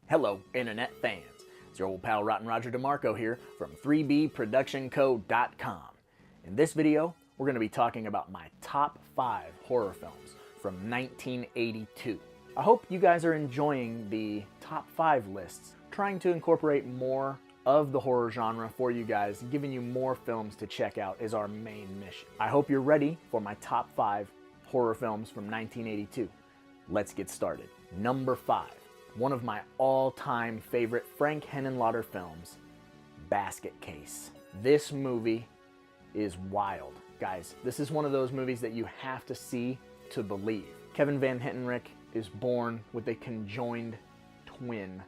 Hello, internet fans. It's your old pal Rottin Roger DeMarco here from 3bproductionco.com. In this video, we're going to be talking about my top 5 horror films from 1982. I hope you guys are enjoying the top 5 lists, trying to incorporate more of the horror genre for you guys, giving you more films to check out is our main mission. I hope you're ready for my top 5 horror films from 1982. Let's get started. Number 5. One of my all-time favorite Frank Henenlotter films, Basket Case. This movie is wild. Guys, this is one of those movies that you have to see to believe. Kevin Van Hentenryck is born with a conjoined twin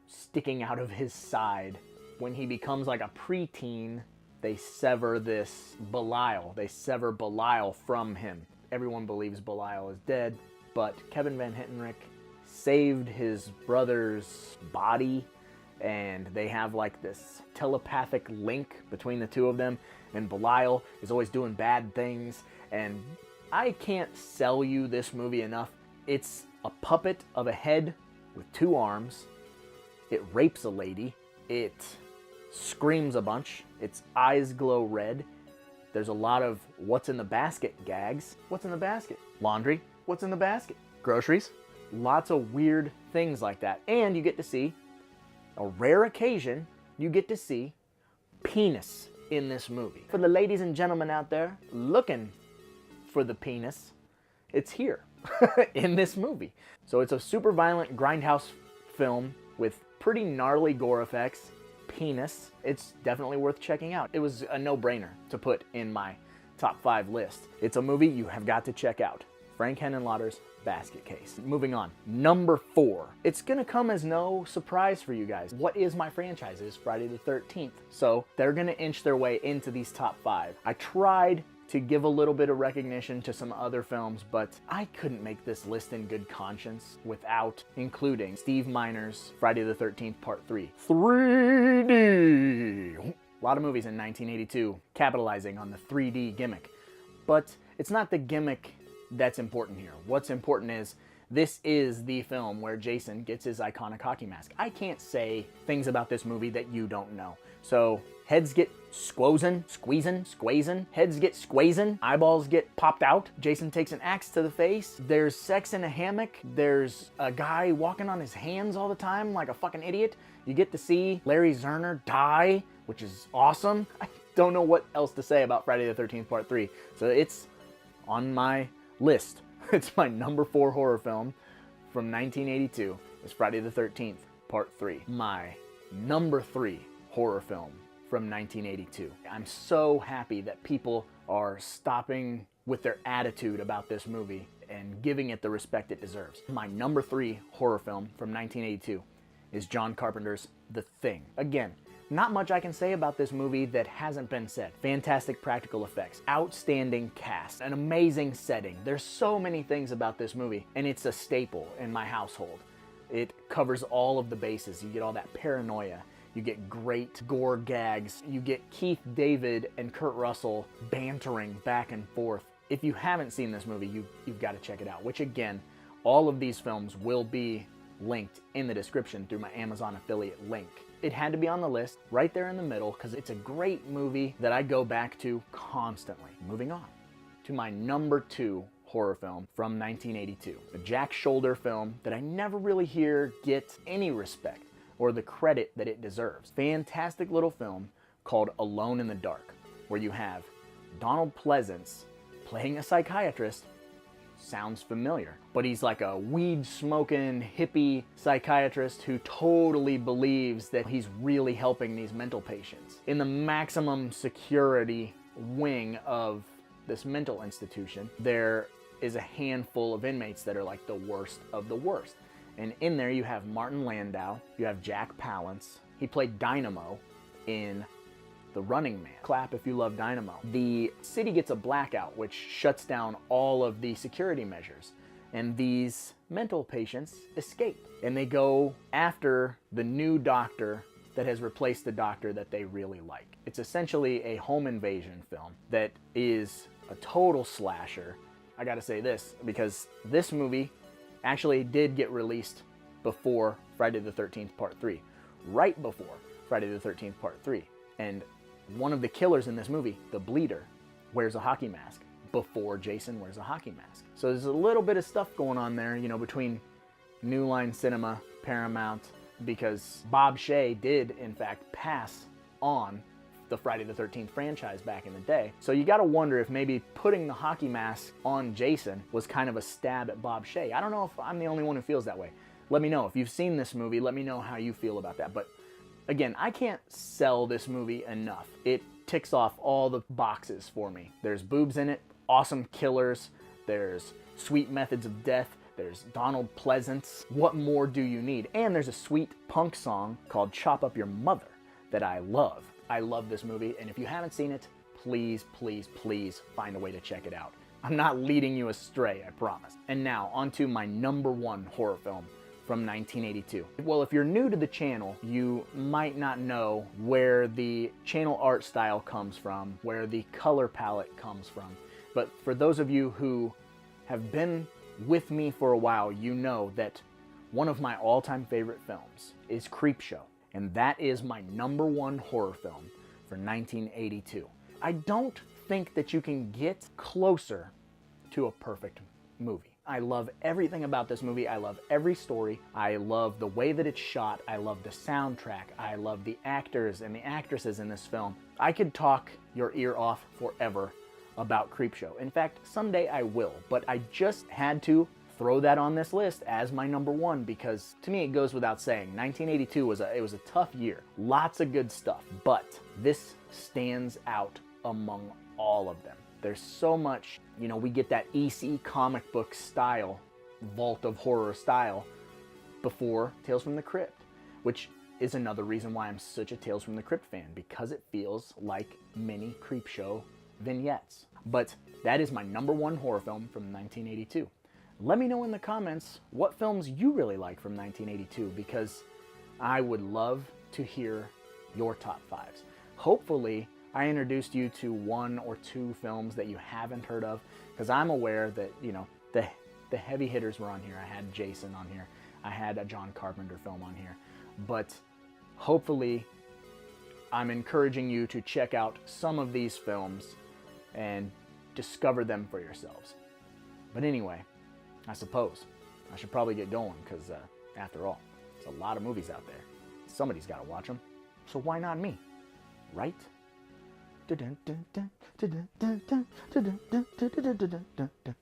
sticking out of his side. When he becomes like a preteen, they sever this Belial. They sever Belial from him. Everyone believes Belial is dead, but Kevin Van Hentenryck saved his brother's body, and they have like this telepathic link between the two of them, and Belial is always doing bad things, and I can't sell you this movie enough. It's a puppet of a head with 2 arms. It rapes a lady. It screams a bunch. Its eyes glow red. There's a lot of what's in the basket gags. What's in the basket? Laundry. What's in the basket? Groceries. Lots of weird things like that. And you get to see, a rare occasion, you get to see penis in this movie. For the ladies and gentlemen out there looking for the penis, it's here in this movie. So it's a super violent grindhouse film with pretty gnarly gore effects, penis. It's definitely worth checking out. It was a no-brainer to put in my top 5 list. It's a movie you have got to check out. Frank Henenlotter's Basket Case. Moving on. Number 4. It's gonna come as no surprise for you guys. What is my franchise? It's Friday the 13th. So they're gonna inch their way into these top 5. I tried to give a little bit of recognition to some other films, but I couldn't make this list in good conscience without including Steve Miner's Friday the 13th Part 3. 3D! A lot of movies in 1982 capitalizing on the 3D gimmick. But it's not the gimmick that's important here. What's important is this is the film where Jason gets his iconic hockey mask. I can't say things about this movie that you don't know. So heads get squeezing, heads get squeezing, eyeballs get popped out, Jason takes an axe to the face, there's sex in a hammock, there's a guy walking on his hands all the time like a fucking idiot. You get to see Larry Zerner die, which is awesome. I don't know what else to say about Friday the 13th Part 3. So it's on my list. It's my number 4 horror film from 1982. It's Friday the 13th Part 3. My number 3 horror film from 1982. I'm so happy that people are stopping with their attitude about this movie and giving it the respect it deserves. My number 3 horror film from 1982 is John Carpenter's The Thing. Again, not much I can say about this movie that hasn't been said. Fantastic practical effects, outstanding cast, an amazing setting. There's so many things about this movie, and it's a staple in my household. It covers all of the bases. You get all that paranoia. You get great gore gags. You get Keith David and Kurt Russell bantering back and forth. If you haven't seen this movie, you've got to check it out, which again, all of these films will be linked in the description through my Amazon affiliate link. It had to be on the list right there in the middle because it's a great movie that I go back to constantly. Moving on to my number 2 horror film from 1982. A Jack Shoulder film that I never really hear get any respect or the credit that it deserves. Fantastic little film called Alone in the Dark, where you have Donald Pleasance playing a psychiatrist. Sounds familiar, but he's like a weed-smoking hippie psychiatrist who totally believes that he's really helping these mental patients. In the maximum security wing of this mental institution, there is a handful of inmates that are like the worst of the worst. And in there you have Martin Landau, you have Jack Palance. He played Dynamo in The Running Man. Clap if you love Dynamo. The city gets a blackout, which shuts down all of the security measures. And these mental patients escape. And they go after the new doctor that has replaced the doctor that they really like. It's essentially a home invasion film that is a total slasher. I gotta say this, because this movie actually did get released before Friday the 13th Part 3. Right before Friday the 13th Part 3. And one of the killers in this movie, the Bleeder, wears a hockey mask before Jason wears a hockey mask. So there's a little bit of stuff going on there, you know, between New Line Cinema, Paramount, because Bob Shaye did, in fact, pass on the Friday the 13th franchise back in the day. So you gotta wonder if maybe putting the hockey mask on Jason was kind of a stab at Bob Shaye. I don't know if I'm the only one who feels that way. Let me know. If you've seen this movie, let me know how you feel about that. But again, I can't sell this movie enough. It ticks off all the boxes for me. There's boobs in it, awesome killers, there's sweet methods of death, there's Donald Pleasance. What more do you need? And there's a sweet punk song called Chop Up Your Mother that I love. I love this movie, and if you haven't seen it, please, please, please find a way to check it out. I'm not leading you astray, I promise. And now, onto my #1 horror film from 1982. Well, if you're new to the channel, you might not know where the channel art style comes from, where the color palette comes from. But for those of you who have been with me for a while, you know that one of my all-time favorite films is Creepshow. And that is my #1 horror film for 1982. I don't think that you can get closer to a perfect movie. I love everything about this movie. I love every story. I love the way that it's shot. I love the soundtrack. I love the actors and the actresses in this film. I could talk your ear off forever about Creepshow. In fact, someday I will, but I just had to throw that on this list as my #1 because to me it goes without saying. 1982 was a tough year. Lots of good stuff, but this stands out among all of them. There's so much, you know, we get that EC comic book style, vault of horror style before Tales from the Crypt, which is another reason why I'm such a Tales from the Crypt fan, because it feels like mini Creepshow vignettes. But that is my #1 horror film from 1982. Let me know in the comments what films you really like from 1982, because I would love to hear your top 5s. Hopefully, I introduced you to 1 or 2 films that you haven't heard of, because I'm aware that, you know, the heavy hitters were on here. I had Jason on here. I had a John Carpenter film on here. But hopefully, I'm encouraging you to check out some of these films and discover them for yourselves. But anyway, I suppose I should probably get going because, after all, there's a lot of movies out there. Somebody's got to watch them, so why not me, right? Dun dun dun dun dun dun dun dun dun dun dun dun dun.